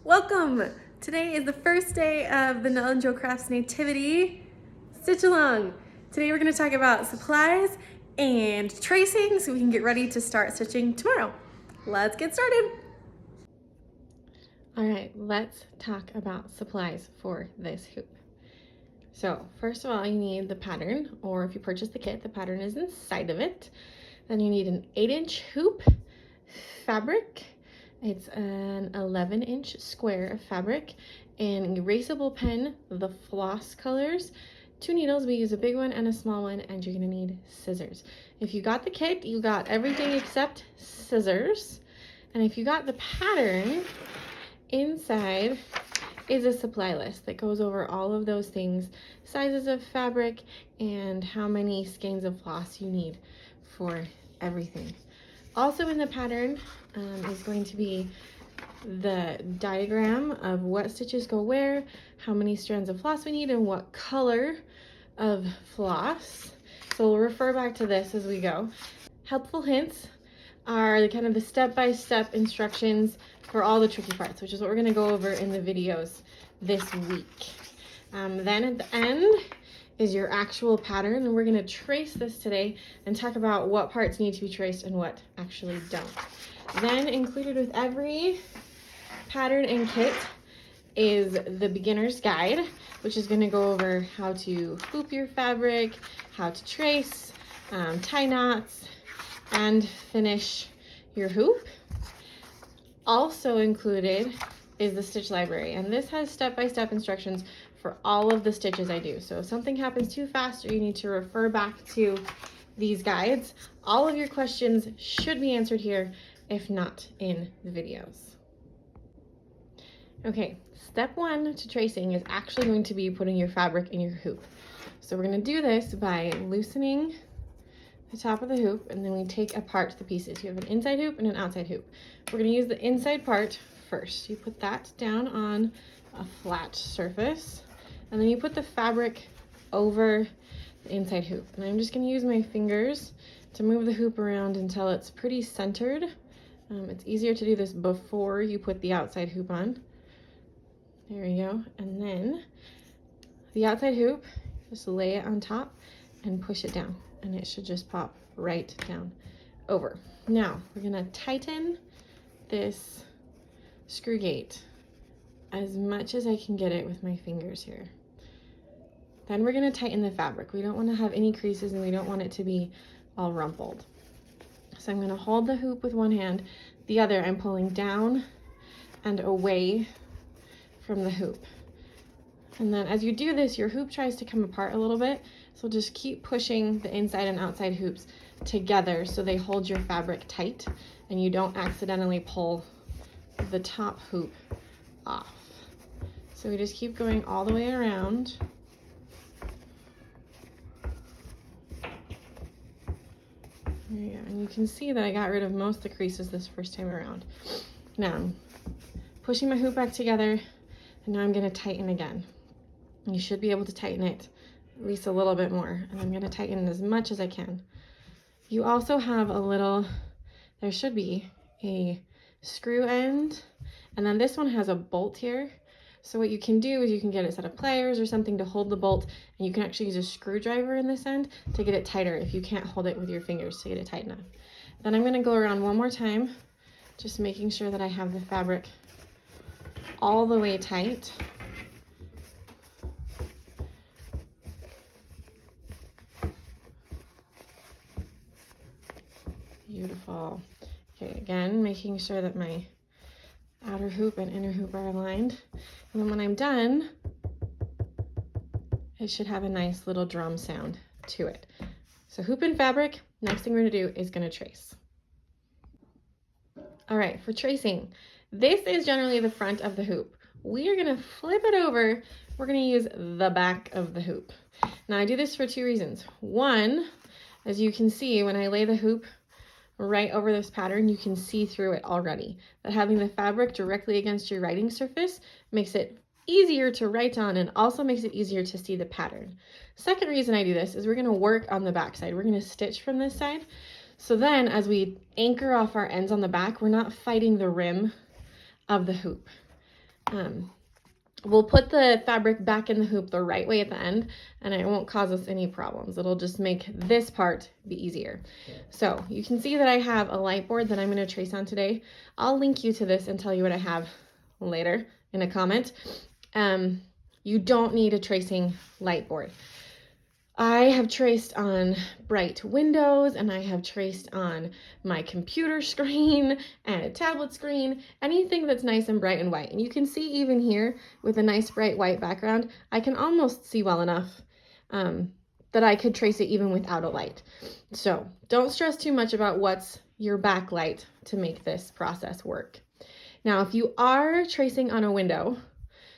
Welcome! Today is the first day of the Nel Jo Crafts Nativity Stitch Along. Today we're going to talk about supplies and tracing so we can get ready to start stitching tomorrow. Let's get started! Alright, let's talk about supplies for this hoop. So first of all, you need the pattern, or if you purchase the kit, the pattern is inside of it. Then you need an 8-inch hoop fabric. It's an 11-inch square of fabric, an erasable pen, the floss colors, 2 needles. We use a big one and a small one, and you're gonna need scissors. If you got the kit, you got everything except scissors. And if you got the pattern, inside is a supply list that goes over all of those things, sizes of fabric, and how many skeins of floss you need for everything. Also in the pattern is going to be the diagram of what stitches go where, how many strands of floss we need, and what color of floss. So we'll refer back to this as we go. Helpful hints are the step-by-step instructions for all the tricky parts, which is what we're going to go over in the videos this week. Then at the end is your actual pattern, and we're going to trace this today and talk about what parts need to be traced and what actually don't. Then included with every pattern and kit is the beginner's guide, which is going to go over how to hoop your fabric, how to trace, tie knots, and finish your hoop. Also included is the stitch library, and this has step-by-step instructions for all of the stitches I do. So if something happens too fast or you need to refer back to these guides, all of your questions should be answered here, if not in the videos. Okay, step 1 to tracing is actually going to be putting your fabric in your hoop. So we're going to do this by loosening the top of the hoop, and then we take apart the pieces. You have an inside hoop and an outside hoop. We're going to use the inside part first. You put that down on a flat surface, and then you put the fabric over the inside hoop. And I'm just going to use my fingers to move the hoop around until it's pretty centered. It's easier to do this before you put the outside hoop on. There we go. And then the outside hoop, just lay it on top and push it down, and it should just pop right down over. Now we're gonna tighten this screw gate as much as I can get it with my fingers here. Then we're gonna tighten the fabric. We don't want to have any creases, and we don't want it to be all rumpled. So I'm gonna hold the hoop with one hand, the other I'm pulling down and away from the hoop. And then as you do this, your hoop tries to come apart a little bit, so just keep pushing the inside and outside hoops together so they hold your fabric tight and you don't accidentally pull the top hoop off. So we just keep going all the way around. There you go. And you can see that I got rid of most of the creases this first time around. Now I'm pushing my hoop back together, and now I'm going to tighten again. You should be able to tighten it at least a little bit more, and I'm going to tighten as much as I can. You also have there should be a screw end, and then this one has a bolt here. So what you can do is you can get a set of pliers or something to hold the bolt, and you can actually use a screwdriver in this end to get it tighter if you can't hold it with your fingers to get it tight enough. Then I'm going to go around one more time, just making sure that I have the fabric all the way tight. Beautiful. Okay, again, making sure that my outer hoop and inner hoop are aligned. And then when I'm done, it should have a nice little drum sound to it. So hoop and fabric, next thing we're gonna do is gonna trace. All right, for tracing, this is generally the front of the hoop. We are gonna flip it over. We're gonna use the back of the hoop. Now I do this for 2 reasons. One, as you can see, when I lay the hoop right over this pattern, you can see through it already. But having the fabric directly against your writing surface makes it easier to write on, and also makes it easier to see the pattern. Second reason I do this is we're going to work on the back side. We're going to stitch from this side. So then as we anchor off our ends on the back, we're not fighting the rim of the hoop. We'll put the fabric back in the hoop the right way at the end, and it won't cause us any problems. It'll just make this part be easier. So you can see that I have a light board that I'm going to trace on today. I'll link you to this and tell you what I have later in a comment. You don't need a tracing light board. I have traced on bright windows, and I have traced on my computer screen and a tablet screen, anything that's nice and bright and white. And you can see even here with a nice bright white background, I can almost see well enough that I could trace it even without a light. So don't stress too much about what's your backlight to make this process work. Now, if you are tracing on a window,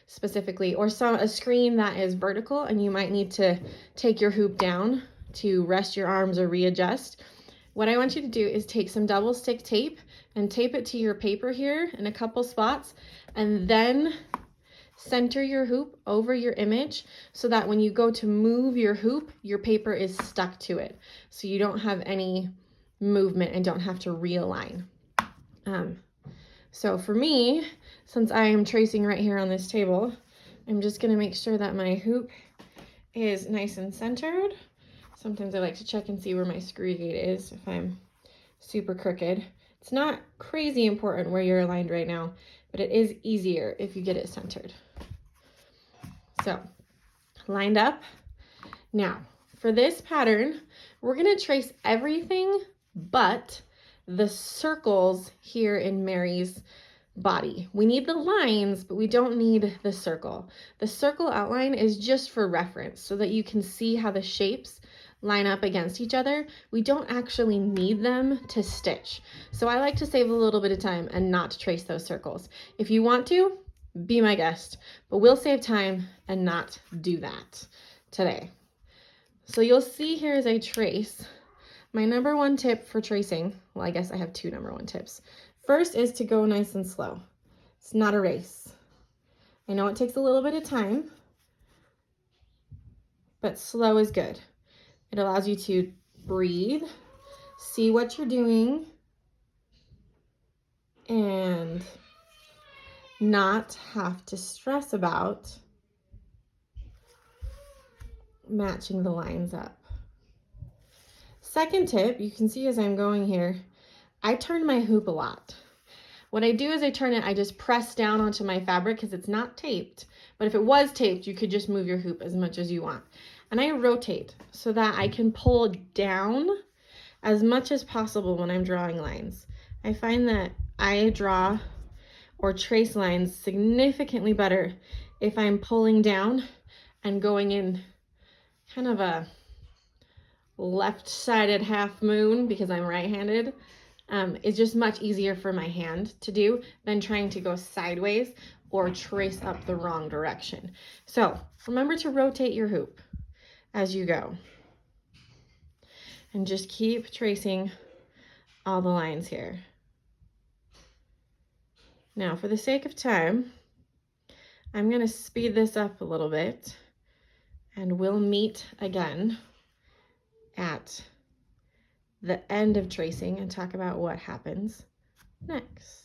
specifically, or a screen that is vertical and you might need to take your hoop down to rest your arms or readjust, what I want you to do is take some double stick tape and tape it to your paper here in a couple spots, and then center your hoop over your image so that when you go to move your hoop, your paper is stuck to it, so you don't have any movement and don't have to realign. So for me, since I am tracing right here on this table, I'm just going to make sure that my hoop is nice and centered. Sometimes I like to check and see where my screw gate is if I'm super crooked. It's not crazy important where you're aligned right now, but it is easier if you get it centered. So, lined up. Now, for this pattern, we're going to trace everything but the circles here in Mary's body. We need the lines, but we don't need the circle. The circle outline is just for reference so that you can see how the shapes line up against each other. We don't actually need them to stitch. So I like to save a little bit of time and not trace those circles. If you want to, be my guest, but we'll save time and not do that today. So you'll see here as I trace, my number one tip for tracing, well, I guess I have two number one tips. First is to go nice and slow. It's not a race. I know it takes a little bit of time, but slow is good. It allows you to breathe, see what you're doing, and not have to stress about matching the lines up. Second tip, you can see as I'm going here, I turn my hoop a lot. What I do is I turn it, I just press down onto my fabric because it's not taped, but if it was taped, you could just move your hoop as much as you want. And I rotate so that I can pull down as much as possible when I'm drawing lines. I find that I draw or trace lines significantly better if I'm pulling down and going in kind of a left-sided half moon because I'm right-handed. It's just much easier for my hand to do than trying to go sideways or trace up the wrong direction. So remember to rotate your hoop as you go and just keep tracing all the lines here. Now, for the sake of time, I'm going to speed this up a little bit and we'll meet again at the end of tracing and talk about what happens next.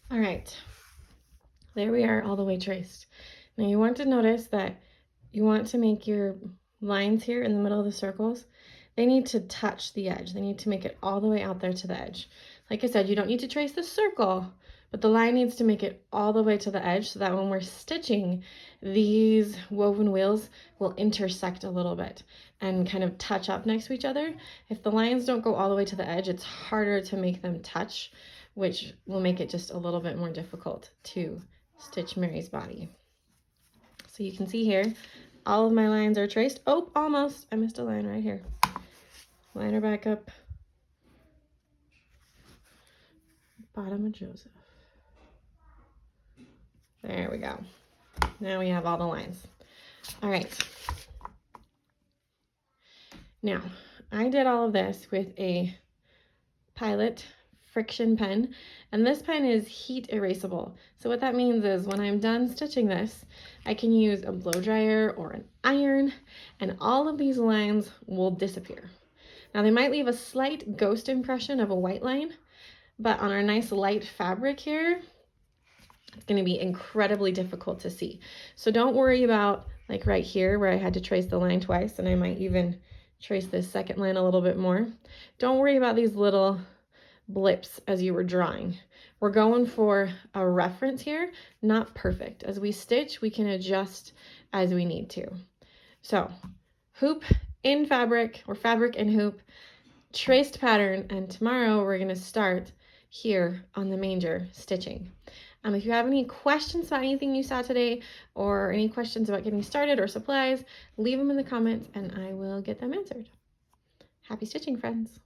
All right, there we are, all the way traced. Now you want to notice that you want to make your lines here in the middle of the circles, they need to touch the edge. They need to make it all the way out there to the edge. Like I said, you don't need to trace the circle, but the line needs to make it all the way to the edge so that when we're stitching, these woven wheels will intersect a little bit and kind of touch up next to each other. If the lines don't go all the way to the edge, it's harder to make them touch, which will make it just a little bit more difficult to stitch Mary's body. So you can see here, all of my lines are traced. Oh, almost. I missed a line right here. Line her back up. Bottom of Joseph. There we go. Now we have all the lines. All right. Now, I did all of this with a Pilot friction pen, and this pen is heat erasable. So what that means is when I'm done stitching this, I can use a blow dryer or an iron, and all of these lines will disappear. Now they might leave a slight ghost impression of a white line, but on our nice light fabric here, it's going to be incredibly difficult to see. So don't worry about like right here where I had to trace the line twice, and I might even trace this second line a little bit more. Don't worry about these little blips as you were drawing. We're going for a reference here, not perfect. As we stitch, we can adjust as we need to. So hoop in fabric, or fabric in hoop, traced pattern, and tomorrow we're going to start here on the manger stitching. If you have any questions about anything you saw today, or any questions about getting started or supplies, leave them in the comments and I will get them answered. Happy stitching, friends.